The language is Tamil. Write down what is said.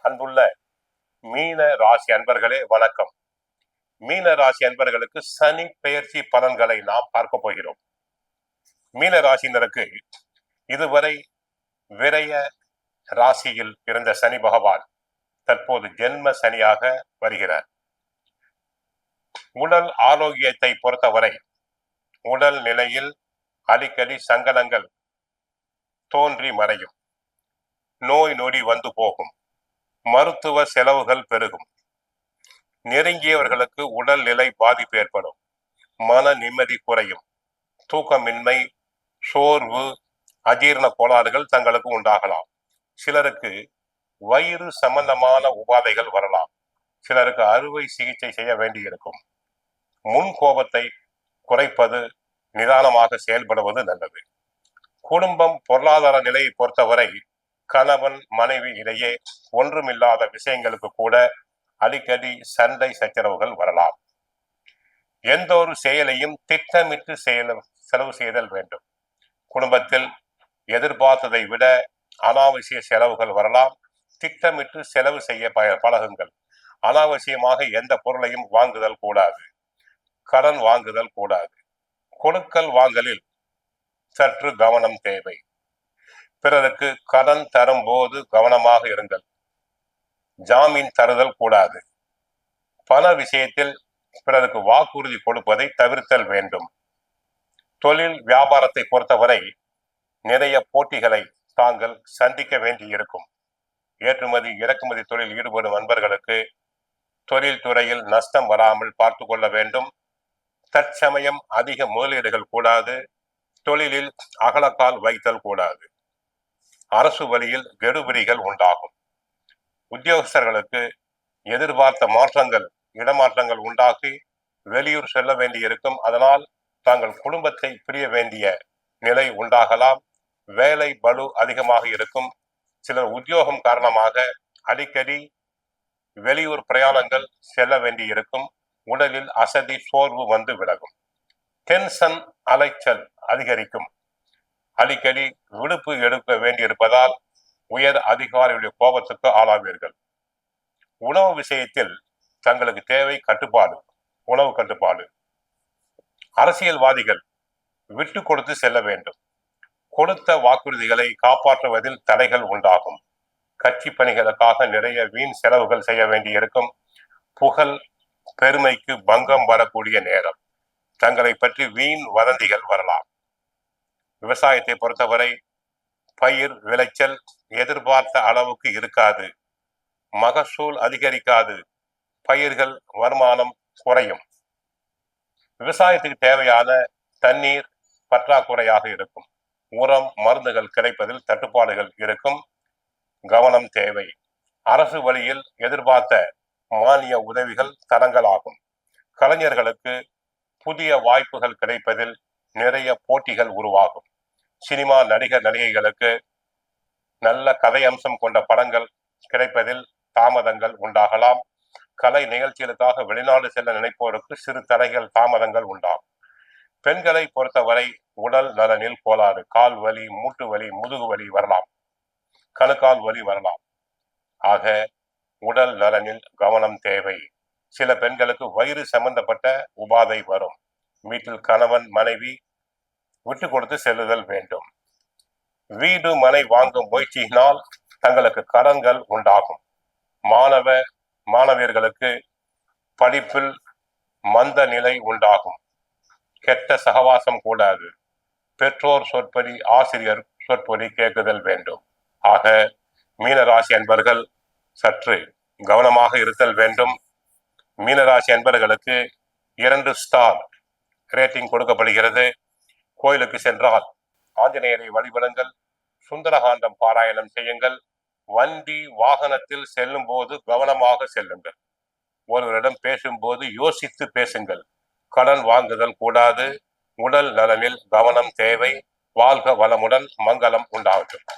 அன்புள்ள மீன ராசி அன்பர்களே வணக்கம். மீன ராசி அன்பர்களுக்கு சனி பெயர்ச்சி பலன்களை நாம் பார்க்க போகிறோம். மீன ராசினருக்கு இதுவரை விரய ராசியில் இருந்த சனி பகவான் தற்போது ஜென்ம சனியாக வருகிறார். உடல் ஆரோக்கியத்தை பொறுத்தவரை உடல் நிலையில் அடிக்கடி சங்கடங்கள் தோன்றி மறையும். நோய் நொடி வந்து போகும். மருத்துவ செலவுகள் பெருகும். நெருங்கியவர்களுக்கு உடல் நிலை பாதிப்பு ஏற்படும். மன நிம்மதி குறையும். தூக்கமின்மை, சோர்வு, அஜீரண கோளாறுகள் தங்களுக்கு உண்டாகலாம். சிலருக்கு வயிறு சம்பந்தமான உபாதைகள் வரலாம். சிலருக்கு அறுவை சிகிச்சை செய்ய வேண்டியிருக்கும். முன் கோபத்தை குறைப்பது, நிதானமாக செயல்படுவது நல்லது. குடும்பம் பொருளாதார நிலையை பொறுத்தவரை கணவன் மனைவி இடையே ஒன்றுமில்லாத விஷயங்களுக்கு கூட அடிக்கடி சண்டை சச்சரவுகள் வரலாம். எந்த ஒரு செயலையும் திட்டமிட்டு செலவு செய்தல் வேண்டும். குடும்பத்தில் எதிர்பார்த்ததை விட அனாவசிய செலவுகள் வரலாம். திட்டமிட்டு செலவு செய்ய பழகுங்கள். அனாவசியமாக எந்த பொருளையும் வாங்குதல் கூடாது. கடன் வாங்குதல் கூடாது. கொடுக்கல் வாங்கலில் சற்று கவனம் தேவை. பிறருக்கு கடன் தரும் போது கவனமாக இருங்கள். ஜாமீன் தருதல் கூடாது. பண விஷயத்தில் பிறருக்கு வாக்குறுதி கொடுப்பதை தவிர்த்தல் வேண்டும். தொழில் வியாபாரத்தை பொறுத்தவரை நிறைய போட்டிகளை தாங்கள் சந்திக்க வேண்டியிருக்கும். ஏற்றுமதி இறக்குமதி தொழில் ஈடுபடும் நண்பர்களுக்கு தொழில் துறையில் நஷ்டம் வராமல் பார்த்து கொள்ள வேண்டும். தற்சமயம் அதிக முதலீடுகள் கூடாது. தொழிலில் அகலக்கால் வைத்தல் கூடாது. அரசு வழியில் கெடுபிடிகள் உண்டாகும். உத்தியோகஸ்தர்களுக்கு எதிர்பார்த்த மாற்றங்கள், இடமாற்றங்கள் உண்டாகி வெளியூர் செல்ல வேண்டியிருக்கும். அதனால் தாங்கள் குடும்பத்தை பிரிய வேண்டிய நிலை உண்டாகலாம். வேலை பளு அதிகமாக இருக்கும். சிலர் உத்தியோகம் காரணமாக அடிக்கடி வெளியூர் பிரயாணங்கள் செல்ல வேண்டியிருக்கும். உடலில் அசதி, சோர்வு வந்து விலகும். டென்ஷன், அலைச்சல் அதிகரிக்கும். அடிக்கடி விடுப்பு எடுக்க வேண்டியிருப்பதால் உயர் அதிகாரிகளுடைய கோபத்துக்கு ஆளாவீர்கள். உணவு விஷயத்தில் தங்களுக்கு தேவை கட்டுப்பாடு, உணவு கட்டுப்பாடு. அரசியல்வாதிகள் விட்டு கொடுத்து செல்ல வேண்டும். கொடுத்த வாக்குறுதிகளை காப்பாற்றுவதில் தடைகள் உண்டாகும். கட்சி பணிகளுக்காக நிறைய வீண் செலவுகள் செய்ய வேண்டியிருக்கும். புகழ் பெருமைக்கு பங்கம் வரக்கூடிய நேரம். தங்களை பற்றி வீண் வதந்திகள் வரலாம். விவசாயத்தை பொறுத்தவரை பயிர் விளைச்சல் எதிர்பார்த்த அளவுக்கு இருக்காது. மகசூல் அதிகரிக்காது. பயிர்கள் வருமானம் குறையும். விவசாயத்துக்கு தேவையான தண்ணீர் பற்றாக்குறையாக இருக்கும். உரம், மருந்துகள் கிடைப்பதில் தட்டுப்பாடுகள் இருக்கும். கவனம் தேவை. அரசு வழியில் எதிர்பார்த்த மானிய உதவிகள் தடங்கலாகும். கலைஞர்களுக்கு புதிய வாய்ப்புகள் கிடைப்பதில் நிறைய போட்டிகள் உருவாகும். சினிமா நடிகர் நடிகைகளுக்கு நல்ல கதை அம்சம் கொண்ட படங்கள் கிடைப்பதில் தாமதங்கள் உண்டாகலாம். கலை நிகழ்ச்சிகளுக்காக வெளிநாடு செல்ல நினைப்போருக்கு சிறு தடைகள், தாமதங்கள் உண்டாகும். பெண்களை பொறுத்தவரை உடல் நலனில் கோளாறு, கால் வலி, மூட்டு வலி, முதுகு வலி வரலாம். கணுக்கால் வலி வரலாம். ஆக உடல் நலனில் கவனம் தேவை. சில பெண்களுக்கு வயிறு சம்பந்தப்பட்ட உபாதை வரும். வீட்டில் கணவன் மனைவி விட்டு கொடுத்து செல்லுதல் வேண்டும். வீடு மனை வாங்கும் முயற்சியினால் தங்களுக்கு கடன்கள் உண்டாகும். மாணவியர்களுக்கு படிப்பில் மந்த நிலை உண்டாகும். கெட்ட சகவாசம் கூடாது. பெற்றோர் சொற்படி, ஆசிரியர் சொற்படி கேட்குதல் வேண்டும். ஆக மீனராசி அன்பர்கள் சற்று கவனமாக இருத்தல் வேண்டும். மீனராசி அன்பர்களுக்கு 2 ஸ்டார் ரேட்டிங் கொடுக்கப்படுகிறது. கோயிலுக்கு சென்றால் ஆஞ்சநேயரை வழிபடுங்கள். சுந்தரகாண்டம் பாராயணம் செய்யுங்கள். வண்டி வாகனத்தில் செல்லும் போது கவனமாக செல்லுங்கள். ஒருவரிடம் பேசும்போது யோசித்து பேசுங்கள். கடன் வாங்குதல் கூடாது. உடல் நலனில் கவனம் தேவை. வாழ்க வளமுடன். மங்களம் உண்டாகட்டும்.